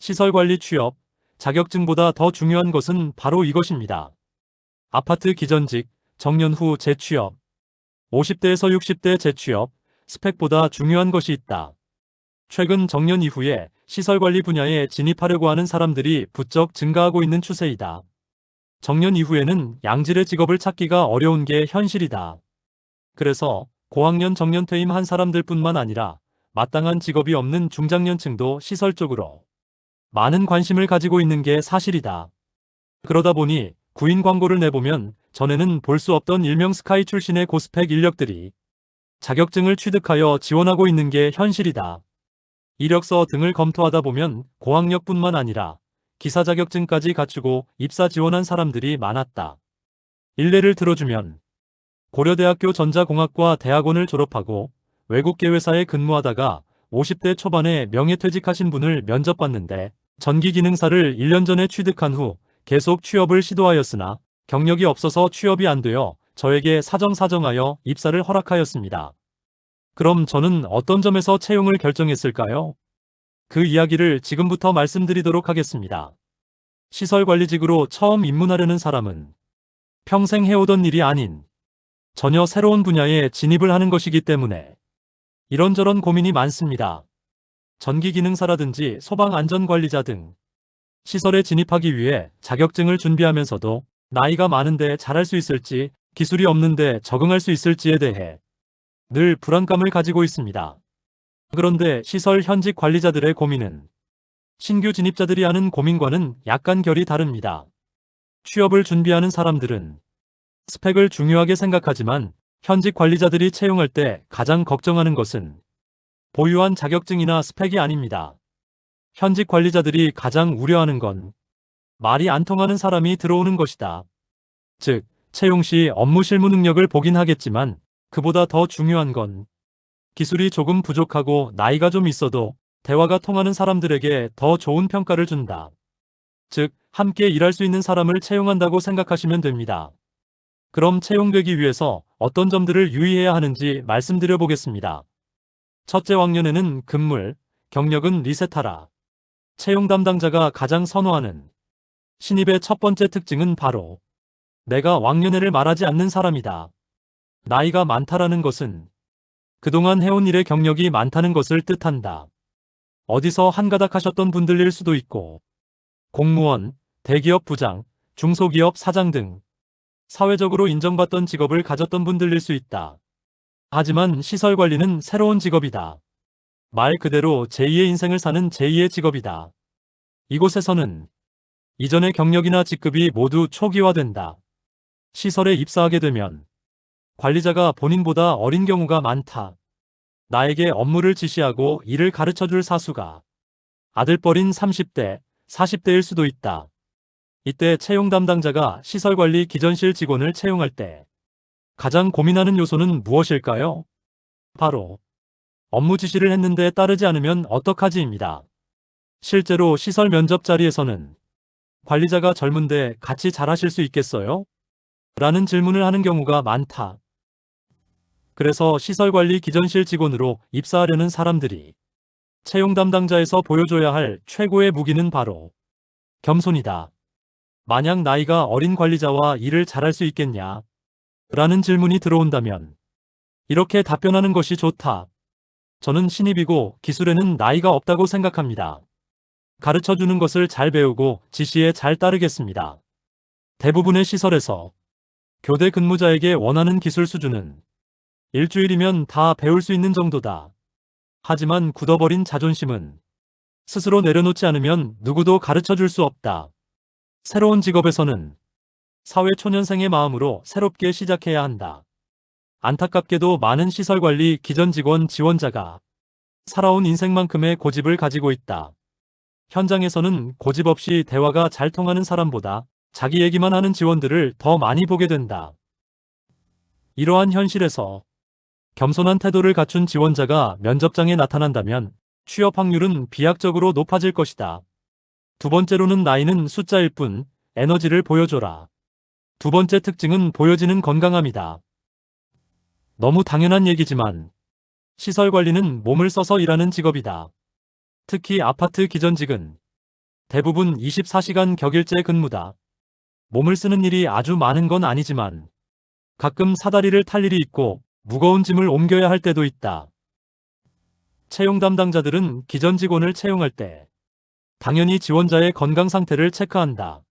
시설관리 취업, 자격증보다 더 중요한 것은 바로 이것입니다. 아파트 기전직, 정년 후 재취업, 50대에서 60대 재취업, 스펙보다 중요한 것이 있다. 최근 정년 이후에 시설관리 분야에 진입하려고 하는 사람들이 부쩍 증가하고 있는 추세이다. 정년 이후에는 양질의 직업을 찾기가 어려운 게 현실이다. 그래서 고학년 정년 퇴임한 사람들뿐만 아니라 마땅한 직업이 없는 중장년층도 시설 쪽으로 많은 관심을 가지고 있는 게 사실이다. 그러다 보니 구인 광고를 내보면 전에는 볼 수 없던 일명 스카이 출신의 고스펙 인력들이 자격증을 취득하여 지원하고 있는 게 현실이다. 이력서 등을 검토하다 보면 고학력뿐만 아니라 기사 자격증까지 갖추고 입사 지원한 사람들이 많았다. 일례를 들어주면 고려대학교 전자공학과 대학원을 졸업하고 외국계 회사에 근무하다가 50대 초반에 명예퇴직하신 분을 면접봤는데 전기기능사를 1년 전에 취득한 후 계속 취업을 시도하였으나 경력이 없어서 취업이 안 되어 저에게 사정사정하여 입사를 허락하였습니다. 그럼 저는 어떤 점에서 채용을 결정했을까요? 그 이야기를 지금부터 말씀드리도록 하겠습니다. 시설관리직으로 처음 입문하려는 사람은 평생 해오던 일이 아닌 전혀 새로운 분야에 진입을 하는 것이기 때문에 이런저런 고민이 많습니다. 전기기능사라든지 소방안전관리자 등 시설에 진입하기 위해 자격증을 준비하면서도 나이가 많은데 잘할 수 있을지, 기술이 없는데 적응할 수 있을지에 대해 늘 불안감을 가지고 있습니다. 그런데 시설 현직 관리자들의 고민은 신규 진입자들이 하는 고민과는 약간 결이 다릅니다. 취업을 준비하는 사람들은 스펙을 중요하게 생각하지만 현직 관리자들이 채용할 때 가장 걱정하는 것은 보유한 자격증이나 스펙이 아닙니다. 현직 관리자들이 가장 우려하는 건 말이 안 통하는 사람이 들어오는 것이다. 즉, 채용 시 업무 실무 능력을 보긴 하겠지만 그보다 더 중요한 건 기술이 조금 부족하고 나이가 좀 있어도 대화가 통하는 사람들에게 더 좋은 평가를 준다. 즉, 함께 일할 수 있는 사람을 채용한다고 생각하시면 됩니다. 그럼 채용되기 위해서 어떤 점들을 유의해야 하는지 말씀드려 보겠습니다. 첫째, 왕년에는 금물, 경력은 리셋하라. 채용 담당자가 가장 선호하는 신입의 첫 번째 특징은 바로 내가 왕년회를 말하지 않는 사람이다. 나이가 많다라는 것은 그동안 해온 일의 경력이 많다는 것을 뜻한다. 어디서 한가닥 하셨던 분들일 수도 있고 공무원, 대기업 부장, 중소기업 사장 등 사회적으로 인정받던 직업을 가졌던 분들일 수 있다. 하지만 시설관리는 새로운 직업이다. 말 그대로 제2의 인생을 사는 제2의 직업이다. 이곳에서는 이전의 경력이나 직급이 모두 초기화된다. 시설에 입사하게 되면 관리자가 본인보다 어린 경우가 많다. 나에게 업무를 지시하고 일을 가르쳐줄 사수가 아들뻘인 30대, 40대일 수도 있다. 이때 채용 담당자가 시설관리 기전실 직원을 채용할 때 가장 고민하는 요소는 무엇일까요? 바로 업무 지시를 했는데 따르지 않으면 어떡하지입니다. 실제로 시설 면접 자리에서는 관리자가 젊은데 같이 잘하실 수 있겠어요? 라는 질문을 하는 경우가 많다. 그래서 시설관리 기전실 직원으로 입사하려는 사람들이 채용 담당자에서 보여줘야 할 최고의 무기는 바로 겸손이다. 만약 나이가 어린 관리자와 일을 잘할 수 있겠냐? 라는 질문이 들어온다면 이렇게 답변하는 것이 좋다. 저는 신입이고 기술에는 나이가 없다고 생각합니다. 가르쳐주는 것을 잘 배우고 지시에 잘 따르겠습니다. 대부분의 시설에서 교대 근무자에게 원하는 기술 수준은 일주일이면 다 배울 수 있는 정도다. 하지만 굳어버린 자존심은 스스로 내려놓지 않으면 누구도 가르쳐줄 수 없다. 새로운 직업에서는 사회초년생의 마음으로 새롭게 시작해야 한다. 안타깝게도 많은 시설관리 기전 직원 지원자가 살아온 인생만큼의 고집을 가지고 있다. 현장에서는 고집 없이 대화가 잘 통하는 사람보다 자기 얘기만 하는 지원들을 더 많이 보게 된다. 이러한 현실에서 겸손한 태도를 갖춘 지원자가 면접장에 나타난다면 취업 확률은 비약적으로 높아질 것이다. 두 번째로는 나이는 숫자일 뿐, 에너지를 보여줘라. 두 번째 특징은 보여지는 건강함이다. 너무 당연한 얘기지만 시설 관리는 몸을 써서 일하는 직업이다. 특히 아파트 기전직은 대부분 24시간 격일제 근무다. 몸을 쓰는 일이 아주 많은 건 아니지만 가끔 사다리를 탈 일이 있고 무거운 짐을 옮겨야 할 때도 있다. 채용 담당자들은 기존 직원을 채용할 때 당연히 지원자의 건강 상태를 체크한다.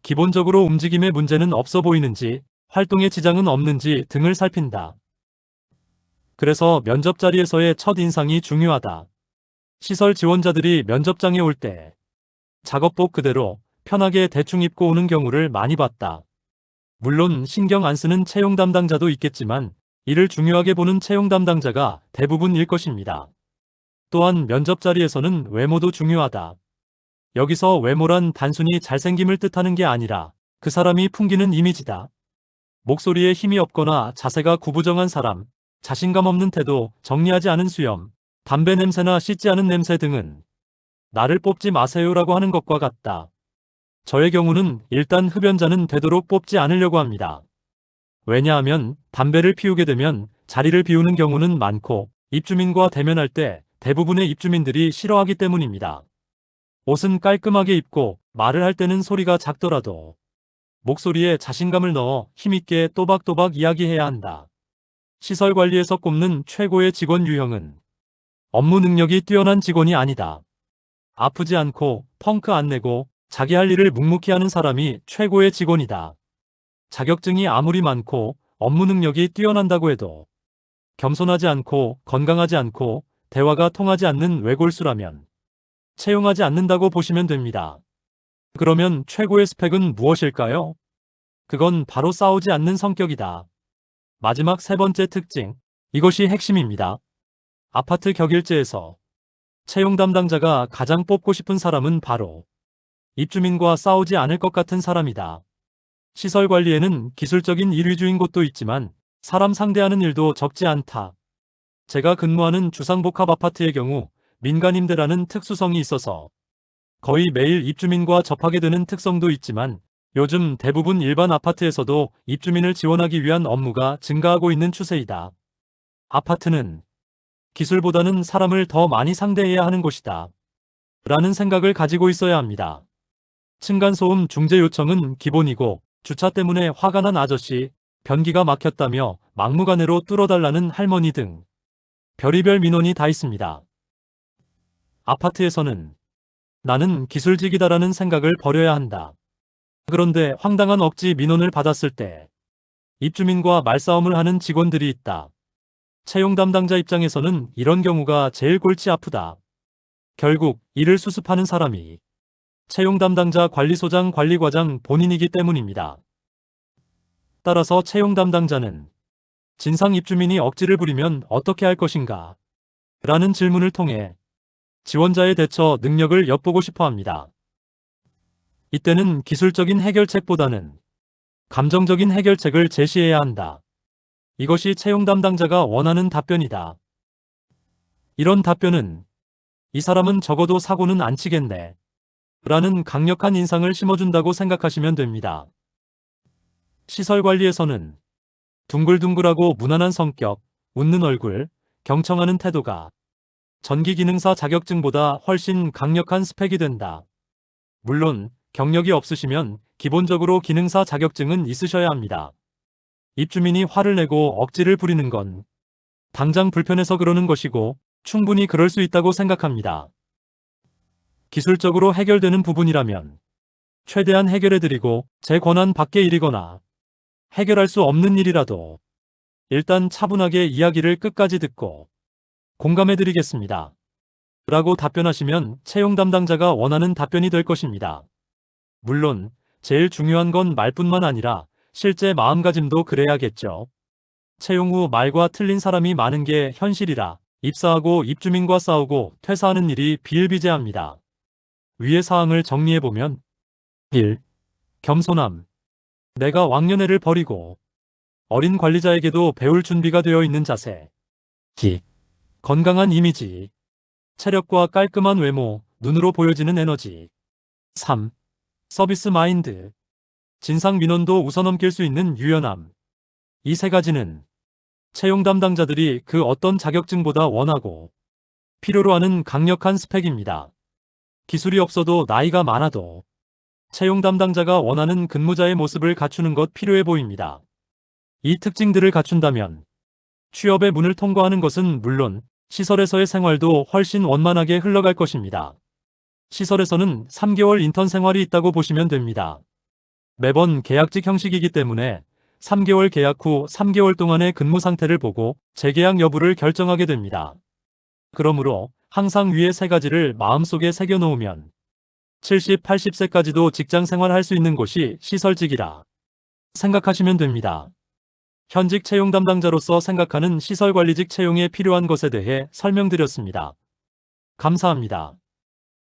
기본적으로 움직임에 문제는 없어 보이는지, 활동에 지장은 없는지 등을 살핀다. 그래서 면접 자리에서의 첫 인상이 중요하다. 시설 지원자들이 면접장에 올 때 작업복 그대로 편하게 대충 입고 오는 경우를 많이 봤다. 물론 신경 안 쓰는 채용 담당자도 있겠지만 이를 중요하게 보는 채용 담당자가 대부분일 것입니다. 또한 면접 자리에서는 외모도 중요하다. 여기서 외모란 단순히 잘생김을 뜻하는 게 아니라 그 사람이 풍기는 이미지다. 목소리에 힘이 없거나 자세가 구부정한 사람, 자신감 없는 태도, 정리하지 않은 수염, 담배 냄새나 씻지 않은 냄새 등은 나를 뽑지 마세요라고 하는 것과 같다. 저의 경우는 일단 흡연자는 되도록 뽑지 않으려고 합니다. 왜냐하면 담배를 피우게 되면 자리를 비우는 경우는 많고 입주민과 대면할 때 대부분의 입주민들이 싫어하기 때문입니다. 옷은 깔끔하게 입고 말을 할 때는 소리가 작더라도 목소리에 자신감을 넣어 힘있게 또박또박 이야기해야 한다. 시설 관리에서 꼽는 최고의 직원 유형은 업무 능력이 뛰어난 직원이 아니다. 아프지 않고 펑크 안 내고 자기 할 일을 묵묵히 하는 사람이 최고의 직원이다. 자격증이 아무리 많고 업무 능력이 뛰어난다고 해도 겸손하지 않고 건강하지 않고 대화가 통하지 않는 외골수라면 채용하지 않는다고 보시면 됩니다. 그러면 최고의 스펙은 무엇일까요? 그건 바로 싸우지 않는 성격이다. 마지막 세 번째 특징, 이것이 핵심입니다. 아파트 격일제에서 채용 담당자가 가장 뽑고 싶은 사람은 바로 입주민과 싸우지 않을 것 같은 사람이다. 시설 관리에는 기술적인 일위주인 곳도 있지만 사람 상대하는 일도 적지 않다. 제가 근무하는 주상복합 아파트의 경우 민간임대라는 특수성이 있어서 거의 매일 입주민과 접하게 되는 특성도 있지만 요즘 대부분 일반 아파트에서도 입주민을 지원하기 위한 업무가 증가하고 있는 추세이다. 아파트는 기술보다는 사람을 더 많이 상대해야 하는 곳이다. 라는 생각을 가지고 있어야 합니다. 층간소음 중재 요청은 기본이고 주차 때문에 화가 난 아저씨, 변기가 막혔다며 막무가내로 뚫어달라는 할머니 등 별의별 민원이 다 있습니다. 아파트에서는 나는 기술직이다라는 생각을 버려야 한다. 그런데 황당한 억지 민원을 받았을 때 입주민과 말싸움을 하는 직원들이 있다. 채용 담당자 입장에서는 이런 경우가 제일 골치 아프다. 결국 이를 수습하는 사람이 채용 담당자 관리소장 관리과장 본인이기 때문입니다. 따라서 채용 담당자는 진상 입주민이 억지를 부리면 어떻게 할 것인가? 라는 질문을 통해 지원자의 대처 능력을 엿보고 싶어 합니다. 이때는 기술적인 해결책보다는 감정적인 해결책을 제시해야 한다. 이것이 채용 담당자가 원하는 답변이다. 이런 답변은 이 사람은 적어도 사고는 안 치겠네. 라는 강력한 인상을 심어준다고 생각하시면 됩니다. 시설 관리에서는 둥글둥글하고 무난한 성격, 웃는 얼굴, 경청하는 태도가 전기기능사 자격증보다 훨씬 강력한 스펙이 된다. 물론 경력이 없으시면 기본적으로 기능사 자격증은 있으셔야 합니다. 입주민이 화를 내고 억지를 부리는 건 당장 불편해서 그러는 것이고 충분히 그럴 수 있다고 생각합니다. 기술적으로 해결되는 부분이라면 최대한 해결해드리고 제 권한 밖의 일이거나 해결할 수 없는 일이라도 일단 차분하게 이야기를 끝까지 듣고 공감해드리겠습니다. 라고 답변하시면 채용 담당자가 원하는 답변이 될 것입니다. 물론 제일 중요한 건 말뿐만 아니라 실제 마음가짐도 그래야겠죠. 채용 후 말과 틀린 사람이 많은 게 현실이라 입사하고 입주민과 싸우고 퇴사하는 일이 비일비재합니다. 위의 사항을 정리해보면 1. 겸손함. 내가 왕년애를 버리고 어린 관리자에게도 배울 준비가 되어 있는 자세. 2. 건강한 이미지. 체력과 깔끔한 외모, 눈으로 보여지는 에너지. 3. 서비스 마인드. 진상 민원도 웃어넘길 수 있는 유연함. 이 세 가지는 채용 담당자들이 그 어떤 자격증보다 원하고 필요로 하는 강력한 스펙입니다. 기술이 없어도 나이가 많아도 채용 담당자가 원하는 근무자의 모습을 갖추는 것 필요해 보입니다. 이 특징들을 갖춘다면 취업의 문을 통과하는 것은 물론 시설에서의 생활도 훨씬 원만하게 흘러갈 것입니다. 시설에서는 3개월 인턴 생활이 있다고 보시면 됩니다. 매번 계약직 형식이기 때문에 3개월 계약 후 3개월 동안의 근무 상태를 보고 재계약 여부를 결정하게 됩니다. 그러므로 항상 위의 세 가지를 마음속에 새겨놓으면 70, 80세까지도 직장 생활할 수 있는 곳이 시설직이라 생각하시면 됩니다. 현직 채용 담당자로서 생각하는 시설관리직 채용에 필요한 것에 대해 설명드렸습니다. 감사합니다.